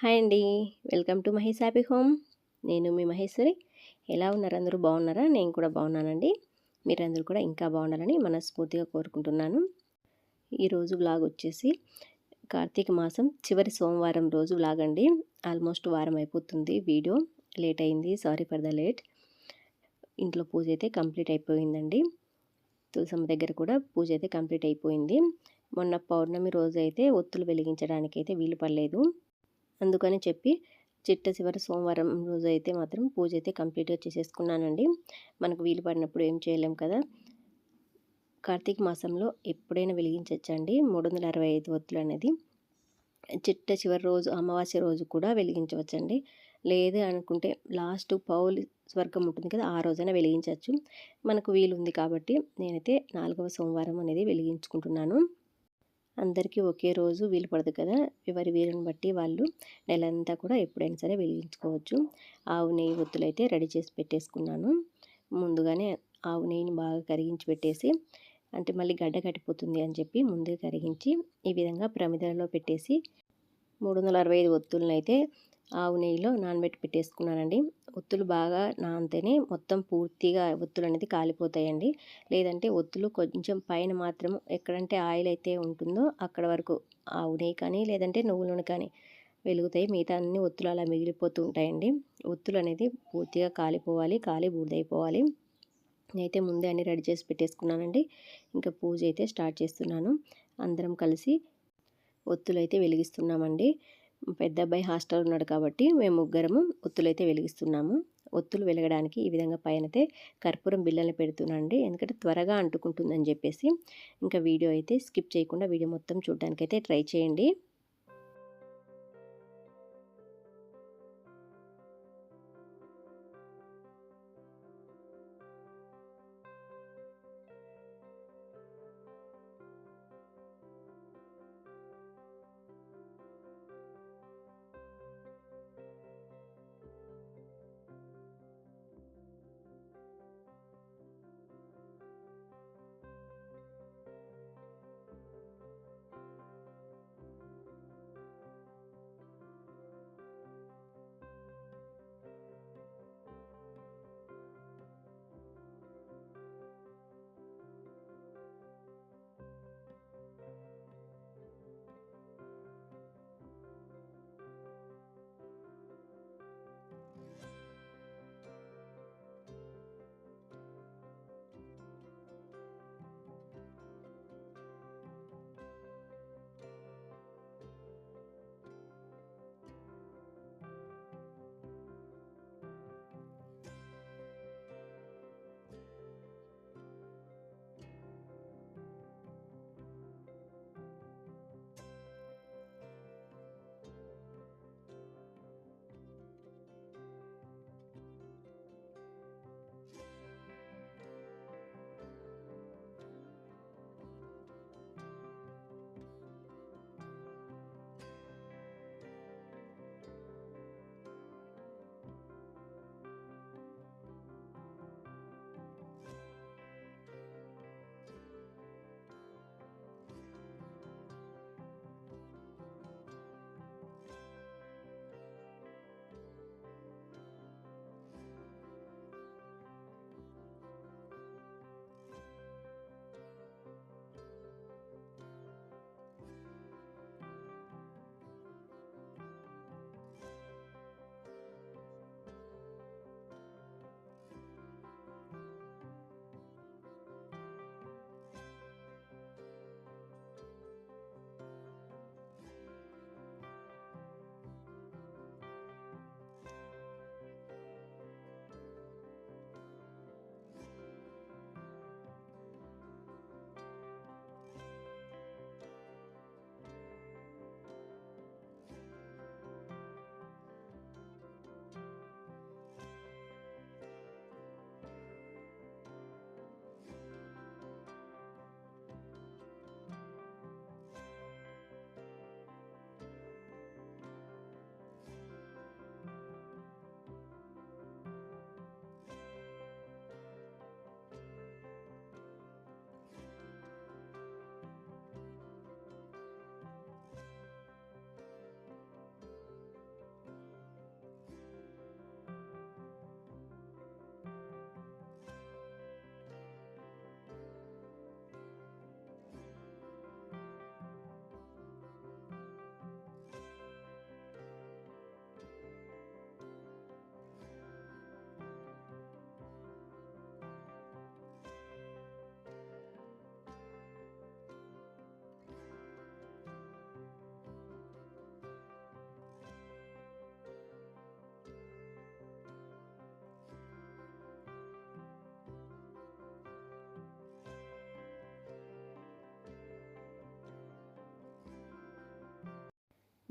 Hi అండి. Welcome to Mahesh happy home. నేను మీ మహేశ్వరి. ఎలా ఉన్నారు? అందరూ బాగున్నారా? నేను కూడా బాగున్నానండి. మీరందరూ కూడా ఇంకా బాగుండాలని మనస్ఫూర్తిగా కోరుకుంటున్నాను. ఈరోజు వ్లాగ్ వచ్చేసి కార్తీక మాసం చివరి సోమవారం రోజు వ్లాగ్ అండి. ఆల్మోస్ట్ వారం అయిపోతుంది. వీడియో లేట్ అయింది. Sorry for the late. ఇంట్లో పూజ అయితే కంప్లీట్ అయిపోయిందండి. తులసమ్మ దగ్గర కూడా పూజ అయితే కంప్లీట్ అయిపోయింది. మొన్న పౌర్ణమి రోజు అయితే ఒత్తులు వెలిగించడానికైతే వీలు పడలేదు. అందుకని చెప్పి చిట్ట చివరి సోమవారం రోజు అయితే మాత్రం పూజ అయితే కంప్లీట్గా చేసేసుకున్నానండి. మనకు వీలు పడినప్పుడు ఏం చేయలేం కదా. కార్తీక మాసంలో ఎప్పుడైనా వెలిగించవచ్చండి 365 ఒత్తులు అనేది. చిట్ట చివరి రోజు అమావాస్య రోజు కూడా వెలిగించవచ్చండి. లేదు అనుకుంటే లాస్ట్ పౌలి స్వర్గం ఉంటుంది కదా, ఆ రోజైనా వెలిగించవచ్చు. మనకు వీలుంది కాబట్టి నేనైతే 4వ సోమవారం అనేది వెలిగించుకుంటున్నాను. అందరికీ ఒకే రోజు వీలు పడదు కదా. ఎవరి వీలుని బట్టి వాళ్ళు నెలంతా కూడా ఎప్పుడైనా సరే వెలిగించుకోవచ్చు. ఆవు నెయ్యి ఒత్తులైతే రెడీ చేసి పెట్టేసుకున్నాను. ముందుగానే ఆవు నెయ్యిని బాగా కరిగించి పెట్టేసి, అంటే మళ్ళీ గడ్డ కట్టిపోతుంది అని చెప్పి ముందే కరిగించి ఈ విధంగా ప్రమిదలలో పెట్టేసి 365 ఒత్తులనైతే ఆవు నెయ్యిలో నానబెట్టి పెట్టేసుకున్నానండి. ఒత్తులు బాగా నానితేనే మొత్తం పూర్తిగా ఒత్తులు అనేది కాలిపోతాయండి. లేదంటే ఒత్తులు కొంచెం పైన మాత్రం ఎక్కడంటే ఆయిల్ అయితే ఉంటుందో అక్కడ వరకు ఆవు నెయ్యి కానీ లేదంటే నువ్వుల నూనె కానీ వెలుగుతాయి. మిగతా అన్ని ఒత్తులు అలా మిగిలిపోతూ ఉంటాయండి. ఒత్తులు అనేది పూర్తిగా కాలిపోవాలి, కాలి బూడిదైపోవాలి. నేనైతే ముందే అన్ని రెడీ చేసి పెట్టేసుకున్నానండి. ఇంకా పూజ అయితే స్టార్ట్ చేస్తున్నాను. అందరం కలిసి ఒత్తులైతే వెలిగిస్తున్నామండి. పెద్ద అబ్బాయి హాస్టల్ ఉన్నాడు కాబట్టి మేము ముగ్గురము ఒత్తులైతే వెలిగిస్తున్నాము. ఒత్తులు వెలగడానికి ఈ విధంగా పైనైతే కర్పూరం బిళ్ళలు పెడుతున్నానండి. ఎందుకంటే త్వరగా అంటుకుంటుందని చెప్పేసి. ఇంకా వీడియో అయితే స్కిప్ చేయకుండా వీడియో మొత్తం చూడడానికైతే ట్రై చేయండి.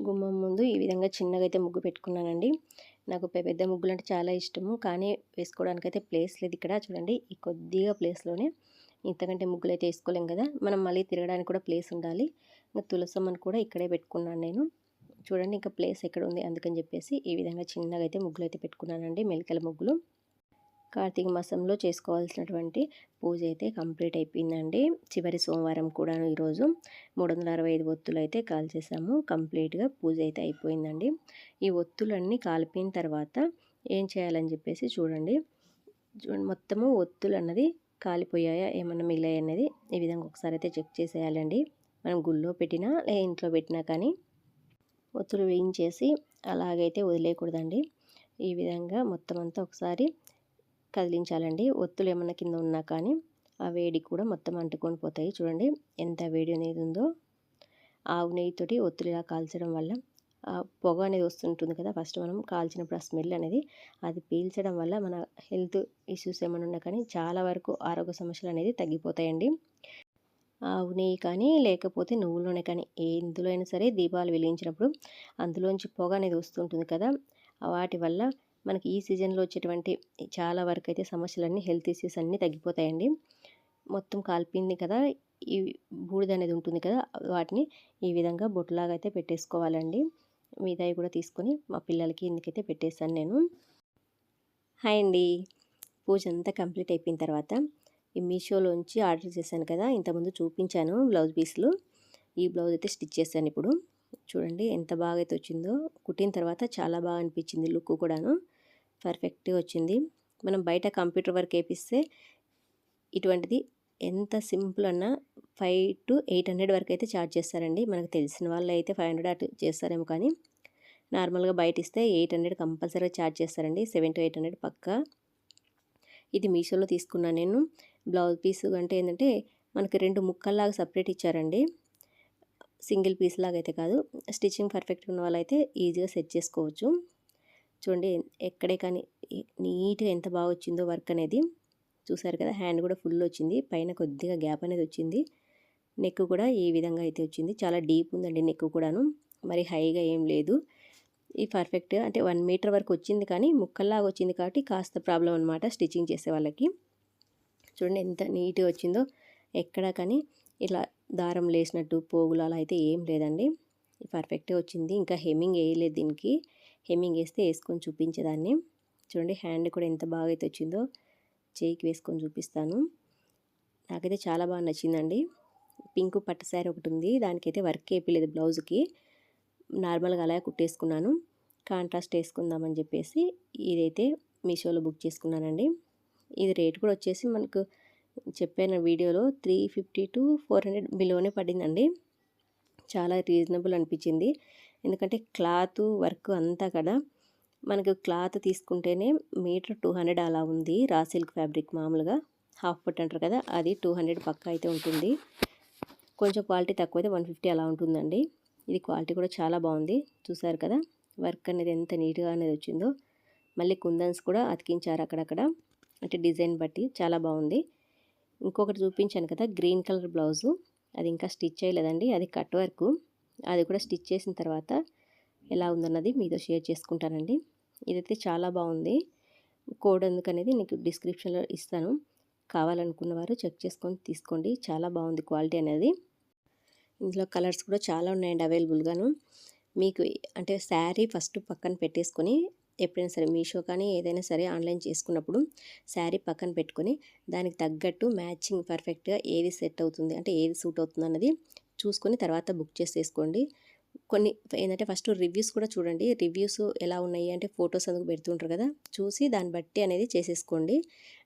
గుమ్మం ముందు ఈ విధంగా చిన్నగా అయితే ముగ్గు పెట్టుకున్నానండి. నాకు పెద్ద ముగ్గులు అంటే చాలా ఇష్టము. కానీ వేసుకోవడానికైతే ప్లేస్ లేదు ఇక్కడ. చూడండి ఈ కొద్దిగా ప్లేస్‌లోనే ఇంతకంటే ముగ్గులైతే వేసుకోలేం కదా! మనం మళ్ళీ తిరగడానికి కూడా ప్లేస్ ఉండాలి. ఇంక తులసమ్మని కూడా ఇక్కడే పెట్టుకున్నాను నేను. చూడండి ఇంకా ప్లేస్ ఎక్కడుంది అందుకని చెప్పేసి ఈ విధంగా చిన్నగా అయితే ముగ్గులైతే పెట్టుకున్నానండి. మెలికల ముగ్గులు. కార్తీక మాసంలో చేసుకోవాల్సినటువంటి పూజ అయితే కంప్లీట్ అయిపోయిందండి. చివరి సోమవారం కూడాను ఈరోజు 365 ఒత్తులు అయితే కాల్చేసాము. కంప్లీట్‌గా పూజ అయితే అయిపోయిందండి. ఈ ఒత్తులన్నీ కాలిపోయిన తర్వాత ఏం చేయాలని చెప్పేసి చూడండి. మొత్తము ఒత్తులు అన్నది కాలిపోయాయా ఏమన్నా మిగిలాయా అనేది ఈ విధంగా ఒకసారి అయితే చెక్ చేసేయాలండి. మనం గుళ్ళో పెట్టినా ఇంట్లో పెట్టినా కానీ ఒత్తులు వేయించేసి అలాగైతే వదిలేయకూడదండి. ఈ విధంగా మొత్తం అంతా ఒకసారి కదిలించాలండి. ఒత్తులు ఏమన్నా కింద ఉన్నా కానీ ఆ వేడి కూడా మొత్తం అంటుకొని పోతాయి. చూడండి ఎంత వేడి అనేది ఉందో. ఆవు నెయ్యితోటి ఒత్తులు ఇలా కాల్చడం వల్ల ఆ పొగ అనేది వస్తుంటుంది కదా! ఫస్ట్ మనం కాల్చినప్పుడు ఆ స్మెల్ అనేది అది పీల్చడం వల్ల మన హెల్త్ ఇష్యూస్ ఏమైనా ఉన్నా కానీ చాలా వరకు ఆరోగ్య సమస్యలు అనేది తగ్గిపోతాయండి. ఆవు నెయ్యి కానీ లేకపోతే నువ్వుల నూనె కానీ ఎందులో అయినా సరే దీపాలు వెలిగించినప్పుడు అందులోంచి పొగ అనేది వస్తుంటుంది కదా! వాటి వల్ల మనకి ఈ సీజన్లో వచ్చేటువంటి చాలా వరకు అయితే సమస్యలన్నీ హెల్త్ ఇష్యూస్ అన్నీ తగ్గిపోతాయండి. మొత్తం కాలిపోయింది కదా! ఈ బూడిద అనేది ఉంటుంది కదా! వాటిని ఈ విధంగా బొట్టులాగా అయితే పెట్టేసుకోవాలండి. మిగతాయి కూడా తీసుకొని మా పిల్లలకి ఇందుకైతే పెట్టేశాను నేను. హాయ్ అండి. పూజ అంతా కంప్లీట్ అయిపోయిన తర్వాత ఈ మీషోలోంచి ఆర్డర్ చేశాను కదా! ఇంతకుముందు చూపించాను బ్లౌజ్ పీస్‌లు. ఈ బ్లౌజ్ అయితే స్టిచ్ చేశాను ఇప్పుడు. చూడండి ఎంత బాగా అయితే వచ్చిందో. కుట్టిన తర్వాత చాలా బాగా అనిపించింది లుక్ కూడాను. పర్ఫెక్ట్‌గా వచ్చింది. మనం బయట కంప్యూటర్ వర్క్ ఏపిస్తే ఇటువంటిది ఎంత సింపుల్ అన్నా 500-800 వరకు అయితే ఛార్జ్ చేస్తారండి. మనకు తెలిసిన వాళ్ళు అయితే 500 అటు చేస్తారేమో కానీ నార్మల్గా బయట ఇస్తే 800 కంపల్సరీగా ఛార్జ్ చేస్తారండి. 700-800 పక్కా. ఇది మీషోలో తీసుకున్నాను నేను. బ్లౌజ్ పీస్ అంటే ఏంటంటే మనకి 2 ముక్కల్లాగా సపరేట్ ఇచ్చారండి. సింగిల్ పీస్ లాగా అయితే కాదు. స్టిచ్చింగ్ పర్ఫెక్ట్‌గా ఉన్న వాళ్ళైతే ఈజీగా సెట్ చేసుకోవచ్చు. చూడండి ఎక్కడే కానీ నీట్‌గా ఎంత బాగా వచ్చిందో వర్క్ అనేది. చూసారు కదా! హ్యాండ్ కూడా ఫుల్ వచ్చింది. పైన కొద్దిగా గ్యాప్ అనేది వచ్చింది. నెక్ కూడా ఈ విధంగా అయితే వచ్చింది. చాలా డీప్ ఉందండి నెక్ కూడాను. మరి హైగా ఏం లేదు. ఈ పర్ఫెక్ట్‌గా అంటే 1 మీటర్ వరకు వచ్చింది కానీ ముక్కల్లాగా వచ్చింది కాబట్టి కాస్త ప్రాబ్లమ్ అనమాట స్టిచ్చింగ్ చేసే వాళ్ళకి. చూడండి ఎంత నీట్‌గా వచ్చిందో. ఎక్కడా కానీ ఇలా దారం లేసినట్టు పోగులు అలా అయితే ఏం లేదండి. పర్ఫెక్ట్‌గా వచ్చింది. ఇంకా హెమ్మింగ్ వేయలేదు దీనికి. హెమ్మింగ్ వేస్తే వేసుకొని చూపించేదాన్ని. చూడండి హ్యాండ్ కూడా ఎంత బాగా అయితే వచ్చిందో. చేయికి వేసుకొని చూపిస్తాను. నాకైతే చాలా బాగా నచ్చిందండి. పింక్ పట్టు శారీ ఒకటి ఉంది. దానికైతే వర్క్ వేయలేదు బ్లౌజ్‌కి. నార్మల్గా అలాగే కుట్టేసుకున్నాను. కాంట్రాస్ట్ వేసుకుందామని చెప్పేసి ఇదైతే మీషోలో బుక్ చేసుకున్నానండి. ఇది రేట్ కూడా వచ్చేసి మనకు చెప్పాను వీడియోలో 350-400 బిలోనే పడిందండి. చాలా రీజనబుల్ అనిపించింది. ఎందుకంటే క్లాత్ వర్క్ అంతా కూడా మనకు క్లాత్ తీసుకుంటేనే మీటర్ 200 అలా ఉంది. రా సిల్క్ ఫ్యాబ్రిక్ మామూలుగా హాఫ్ పట్టు అంటారు కదా! అది 200 పక్కా అయితే ఉంటుంది. కొంచెం క్వాలిటీ తక్కువైతే 150 అలా ఉంటుందండి. ఇది క్వాలిటీ కూడా చాలా బాగుంది. చూసారు కదా! వర్క్ అనేది ఎంత నీట్‌గా అనేది వచ్చిందో. మళ్ళీ కుందన్స్ కూడా అతికించారు అక్కడక్కడ. అంటే డిజైన్ బట్టి చాలా బాగుంది. ఇంకొకటి చూపించాను కదా! Green colour blouse. అది ఇంకా స్టిచ్ చేయలేదండి. అది కట్ వర్కు. అది కూడా స్టిచ్ చేసిన తర్వాత ఎలా ఉందన్నది మీతో షేర్ చేసుకుంటానండి. ఇదైతే చాలా బాగుంది. కోడ్ ఎందుకనేది నీకు డిస్క్రిప్షన్‌లో ఇస్తాను. కావాలనుకున్న వారు చెక్ చేసుకొని తీసుకోండి. చాలా బాగుంది క్వాలిటీ అనేది. ఇందులో కలర్స్ కూడా చాలా ఉన్నాయండి అవైలబుల్‌గాను. మీకు అంటే శారీ ఫస్ట్ పక్కన పెట్టేసుకొని ఎప్పుడైనా సరే మీషో కానీ ఏదైనా సరే ఆన్లైన్ చేసుకున్నప్పుడు శారీ పక్కన పెట్టుకొని దానికి తగ్గట్టు మ్యాచింగ్ పర్ఫెక్ట్‌గా ఏది సెట్ అవుతుంది అంటే ఏది సూట్ అవుతుంది అన్నది చూసుకొని తర్వాత బుక్ చేసేసుకోండి. కొన్ని ఏంటంటే ఫస్ట్ రివ్యూస్ కూడా చూడండి. రివ్యూస్ ఎలా ఉన్నాయి అంటే ఫొటోస్ అందుకు పెడుతుంటారు కదా! చూసి దాన్ని బట్టి అనేది చేసేసుకోండి.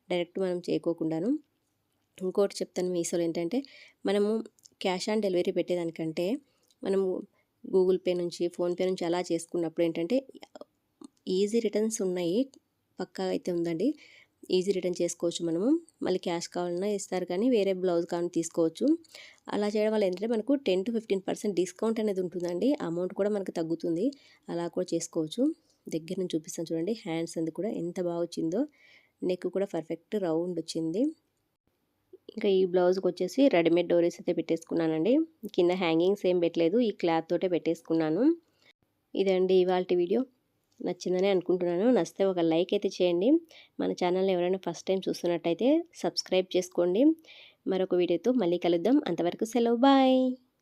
డైరెక్ట్ మనం చేయకోకుండాను. ఇంకోటి చెప్తాను మీషోలో ఏంటంటే మనము క్యాష్ ఆన్ డెలివరీ పెట్టేదానికంటే మనము గూగుల్ పే నుంచి ఫోన్‌పే నుంచి అలా చేసుకున్నప్పుడు ఏంటంటే ఈజీ రిటర్న్స్ ఉన్నాయి. పక్కా అయితే ఉందండి. ఈజీ రిటర్న్ చేసుకోవచ్చు మనము. మళ్ళీ క్యాష్ కావాలన్నా ఇస్తారు కానీ వేరే బ్లౌజ్ కానీ తీసుకోవచ్చు. అలా చేయడం వల్ల ఏంటంటే మనకు 10-15% డిస్కౌంట్ అనేది ఉంటుందండి. అమౌంట్ కూడా మనకు తగ్గుతుంది. అలా కూడా చేసుకోవచ్చు. దగ్గర నుంచి చూపిస్తాను చూడండి. హ్యాండ్స్ అది కూడా ఎంత బాగా వచ్చిందో. నెక్ కూడా పర్ఫెక్ట్ రౌండ్ వచ్చింది. ఇంకా ఈ బ్లౌజ్కి వచ్చేసి రెడీమేడ్ డోరీస్ అయితే పెట్టేసుకున్నానండి. కింద హ్యాంగింగ్స్ ఏం పెట్టలేదు. ఈ క్లాత్ తోటే పెట్టేసుకున్నాను. ఇదండి ఇవాల్టి వీడియో. నచ్చిందని అనుకుంటున్నాను. నచ్చితే ఒక లైక్ అయితే చేయండి. మన ఛానల్ని ఎవరైనా ఫస్ట్ టైం చూస్తున్నట్టయితే సబ్స్క్రైబ్ చేసుకోండి. మరొక వీడియోతో మళ్ళీ కలుద్దాం. అంతవరకు సెలవు. బాయ్.